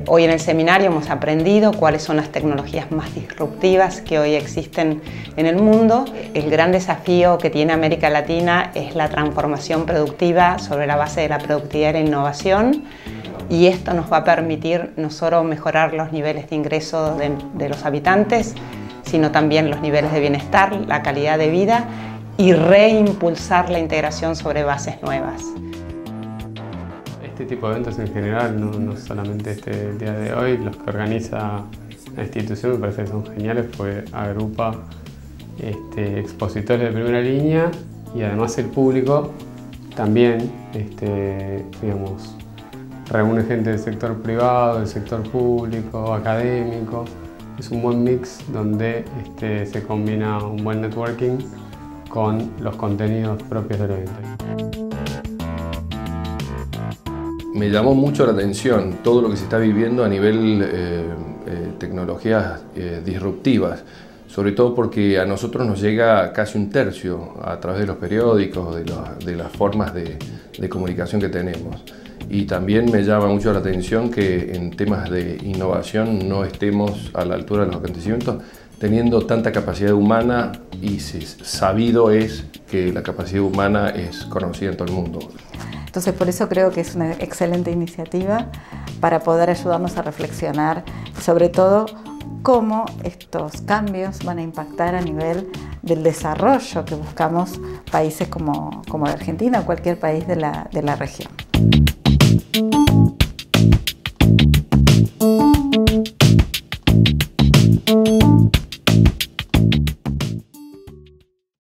Hoy en el seminario hemos aprendido cuáles son las tecnologías más disruptivas que hoy existen en el mundo. El gran desafío que tiene América Latina es la transformación productiva sobre la base de la productividad y la innovación, y esto nos va a permitir no solo mejorar los niveles de ingreso de los habitantes, sino también los niveles de bienestar, la calidad de vida y reimpulsar la integración sobre bases nuevas. Este tipo de eventos en general, no solamente el día de hoy, los que organiza la institución me parece que son geniales porque agrupa expositores de primera línea y además el público también digamos, reúne gente del sector privado, del sector público, académico. Es un buen mix donde se combina un buen networking con los contenidos propios del evento. Me llamó mucho la atención todo lo que se está viviendo a nivel tecnologías disruptivas, sobre todo porque a nosotros nos llega casi un tercio a través de los periódicos, de las formas de comunicación que tenemos. Y también me llama mucho la atención que en temas de innovación no estemos a la altura de los acontecimientos, teniendo tanta capacidad humana, y sabido es que la capacidad humana es conocida en todo el mundo. Entonces, por eso creo que es una excelente iniciativa para poder ayudarnos a reflexionar, sobre todo cómo estos cambios van a impactar a nivel del desarrollo que buscamos países como la Argentina o cualquier país de la región.